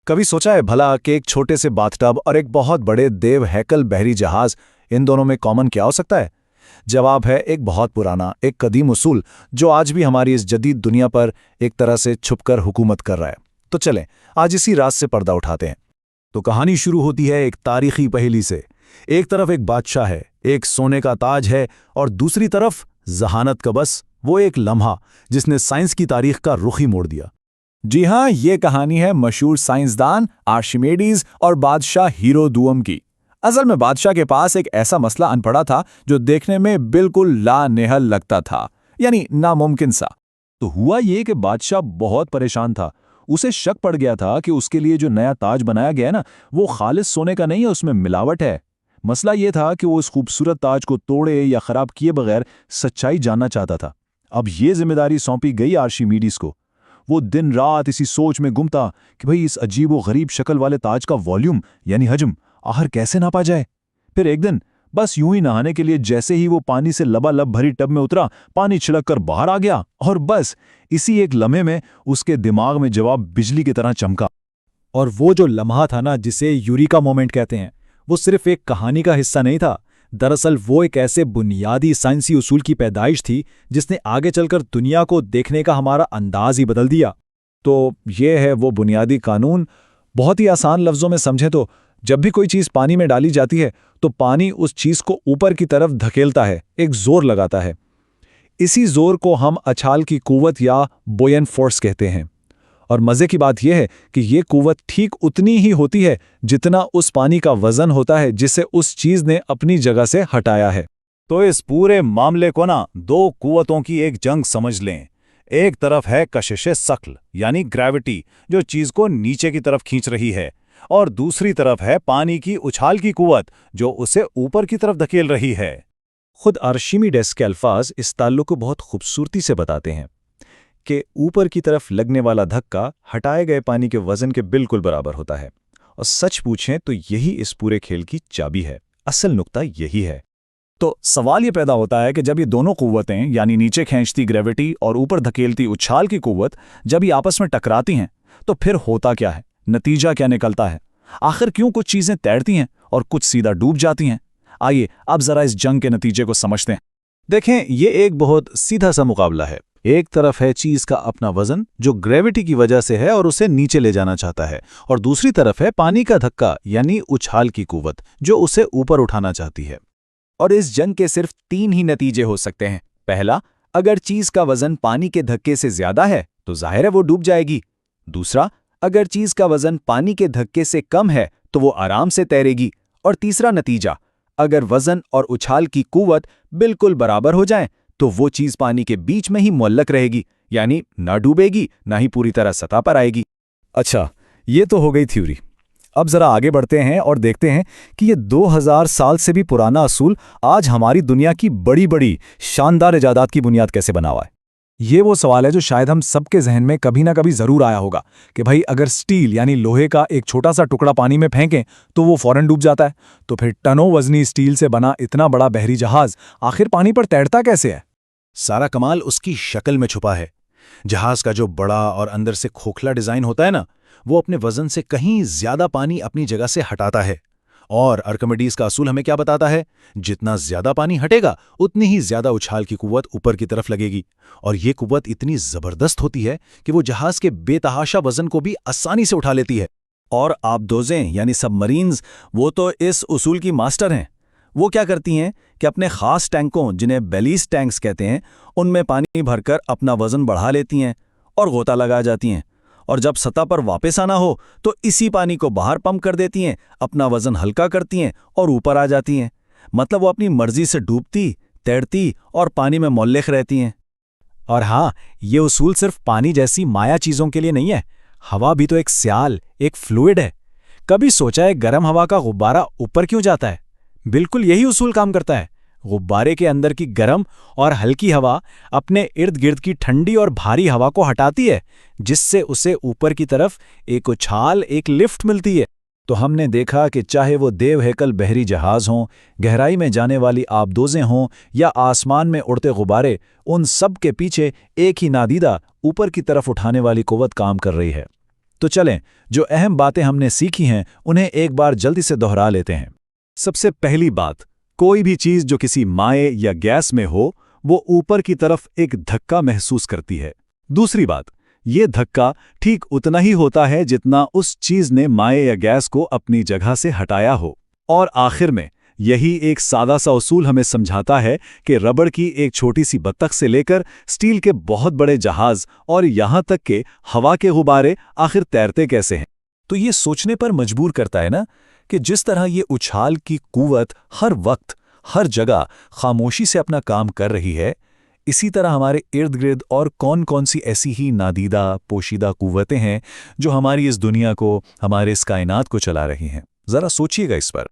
कभी सोचा है भला कि एक छोटे से बाथटब और एक बहुत बड़े देव हैकल बहरी जहाज, इन दोनों में कॉमन क्या हो सकता है? जवाब है एक बहुत पुराना, एक कदीम उसूल जो आज भी हमारी इस जदीद दुनिया पर एक तरह से छुपकर हुकूमत कर रहा है। तो चलें आज इसी राज से पर्दा उठाते हैं। तो कहानी शुरू होती है एक तारीखी पहेली से। एक तरफ एक बादशाह है, एक सोने का ताज है, और दूसरी तरफ जहानत का बस वो एक लम्हा जिसने साइंस की तारीख का रुख ही मोड़ दिया। जी हाँ, ये कहानी है मशहूर साइंसदान आर्शिमेडीज और बादशाह हीरोदुअम की। असल में बादशाह के पास एक ऐसा मसला अनपड़ा था जो देखने में बिल्कुल लानेहल लगता था, यानी नामुमकिन सा। तो हुआ ये कि बादशाह बहुत परेशान था। उसे शक पड़ गया था कि उसके लिए जो नया ताज बनाया गया है ना, वो खालिस सोने का नहीं है, उसमें मिलावट है। मसला ये था कि वो उस खूबसूरत ताज को तोड़े या खराब किए बगैर सच्चाई जानना चाहता था। अब ये जिम्मेदारी सौंपी गई आर्शिमीडीज को। वो दिन रात इसी सोच में गुमता कि भाई इस अजीब व गरीब शक्ल वाले ताज का वॉल्यूम यानी हजम आखिर कैसे नापा जाए। फिर एक दिन बस यूं ही नहाने के लिए जैसे ही वो पानी से लबालब भरी टब में उतरा, पानी छिड़क कर बाहर आ गया, और बस इसी एक लम्हे में उसके दिमाग में जवाब बिजली की तरह चमका। और वो जो लम्हा था ना, जिसे यूरिका मोमेंट कहते हैं, वो सिर्फ एक कहानी का हिस्सा नहीं था। दरअसल वो एक ऐसे बुनियादी साइंसी उसूल की पैदाइश थी जिसने आगे चलकर दुनिया को देखने का हमारा अंदाज ही बदल दिया। तो ये है वो बुनियादी कानून। बहुत ही आसान लफ्ज़ों में समझें तो जब भी कोई चीज़ पानी में डाली जाती है तो पानी उस चीज़ को ऊपर की तरफ धकेलता है, एक जोर लगाता है। इसी जोर को हम अछाल की कुव्वत या बोयन फोर्स कहते हैं। और मज़े की बात यह है कि ये कुव्वत ठीक उतनी ही होती है जितना उस पानी का वज़न होता है जिसे उस चीज़ ने अपनी जगह से हटाया है। तो इस पूरे मामले को ना दो कुव्वतों की एक जंग समझ लें। एक तरफ है कशिश सक्ल यानी ग्रेविटी, जो चीज़ को नीचे की तरफ खींच रही है, और दूसरी तरफ है पानी की उछाल की कुव्वत जो उसे ऊपर की तरफ धकेल रही है। खुद आर्शिमीडेस के अल्फाज इस ताल्लुक को बहुत खूबसूरती से बताते हैं कि ऊपर की तरफ लगने वाला धक्का हटाए गए पानी के वजन के बिल्कुल बराबर होता है। और सच पूछें तो यही इस पूरे खेल की चाबी है, असल नुक्ता यही है। तो सवाल ये पैदा होता है कि जब ये दोनों कुव्वतें यानी नीचे खींचती ग्रेविटी और ऊपर धकेलती उछाल की कुव्वत जब ये आपस में टकराती हैं तो फिर होता क्या है, नतीजा क्या निकलता है? आखिर क्यों कुछ चीज़ें तैरती हैं और कुछ सीधा डूब जाती हैं? आइए अब जरा इस जंग के नतीजे को समझते हैं। देखें, ये एक बहुत सीधा सा मुकाबला है। एक तरफ है चीज का अपना वजन जो ग्रेविटी की वजह से है और उसे नीचे ले जाना चाहता है, और दूसरी तरफ है पानी का धक्का यानी उछाल की कुव्वत जो उसे ऊपर उठाना चाहती है। और इस जंग के सिर्फ 3 ही नतीजे हो सकते हैं। पहला, अगर चीज का वजन पानी के धक्के से ज्यादा है तो जाहिर है वो डूब जाएगी। दूसरा, अगर चीज का वजन पानी के धक्के से कम है तो वो आराम से तैरेगी। और तीसरा नतीजा, अगर वजन और उछाल की कुव्वत बिल्कुल बराबर हो जाएं तो वो चीज पानी के बीच में ही मुअल्लक रहेगी, यानी ना डूबेगी ना ही पूरी तरह सतह पर आएगी। अच्छा, ये तो हो गई थ्योरी। अब जरा आगे बढ़ते हैं और देखते हैं कि ये 2000 साल से भी पुराना असूल आज हमारी दुनिया की बड़ी बड़ी शानदार इजादात की बुनियाद कैसे बना हुआ है। ये वो सवाल है जो शायद हम सबके जहन में कभी ना कभी जरूर आया होगा कि भाई अगर स्टील यानी लोहे का एक छोटा सा टुकड़ा पानी में फेंकें तो वो फौरन डूब जाता है, तो फिर टनों वजनी स्टील से बना इतना बड़ा बहरी जहाज आखिर पानी पर तैरता कैसे है? सारा कमाल उसकी शक्ल में छुपा है। जहाज का जो बड़ा और अंदर से खोखला डिजाइन होता है ना, वो अपने वजन से कहीं ज्यादा पानी अपनी जगह से हटाता है। और आर्किमिडीज का असूल हमें क्या बताता है? जितना ज्यादा पानी हटेगा उतनी ही ज्यादा उछाल की कुव्वत ऊपर की तरफ लगेगी, और ये कुव्वत इतनी जबरदस्त होती है कि वो जहाज के बेतहाशा वजन को भी आसानी से उठा लेती है। और आबदोजें यानी सबमरीन्स, वो तो इस उसूल की मास्टर हैं। वो क्या करती हैं कि अपने खास टैंकों, जिन्हें बेलीस टैंक्स कहते हैं, उनमें पानी भरकर अपना वजन बढ़ा लेती हैं और गोता लगा जाती हैं, और जब सतह पर वापस आना हो तो इसी पानी को बाहर पंप कर देती हैं, अपना वजन हल्का करती हैं और ऊपर आ जाती हैं। मतलब वो अपनी मर्जी से डूबती, तैरती और पानी में मुअल्लिक रहती हैं। और हाँ, ये उसूल सिर्फ पानी जैसी माया चीज़ों के लिए नहीं है। हवा भी तो एक स्याल, एक फ्लूइड है। कभी सोचा है गर्म हवा का गुब्बारा ऊपर क्यों जाता है? बिल्कुल यही उसूल काम करता है। गुब्बारे के अंदर की गर्म और हल्की हवा अपने इर्द गिर्द की ठंडी और भारी हवा को हटाती है, जिससे उसे ऊपर की तरफ एक उछाल, एक लिफ्ट मिलती है। तो हमने देखा कि चाहे वो देव हैकल बहरी जहाज हों, गहराई में जाने वाली आबदोजें हों या आसमान में उड़ते गुब्बारे, उन सब के पीछे एक ही नादीदा ऊपर की तरफ उठाने वाली कुव्वत काम कर रही है। तो चलें, जो अहम बातें हमने सीखी हैं उन्हें एक बार जल्दी से दोहरा लेते हैं। सबसे पहली बात, कोई भी चीज जो किसी माए या गैस में हो वो ऊपर की तरफ एक धक्का महसूस करती है। दूसरी बात, ये धक्का ठीक उतना ही होता है जितना उस चीज ने माए या गैस को अपनी जगह से हटाया हो। और आखिर में यही एक सादा सा उसूल हमें समझाता है कि रबड़ की एक छोटी सी बत्तख से लेकर स्टील के बहुत बड़े जहाज और यहां तक के हवा के गुब्बारे आखिर तैरते कैसे हैं। तो ये सोचने पर मजबूर करता है ना कि जिस तरह ये उछाल की कुव्वत हर वक्त हर जगह खामोशी से अपना काम कर रही है, इसी तरह हमारे इर्द गिर्द और कौन कौन सी ऐसी ही नादीदा पोशीदा कुव्वतें हैं जो हमारी इस दुनिया को, हमारे इस कायनात को चला रही हैं। जरा सोचिएगा इस पर।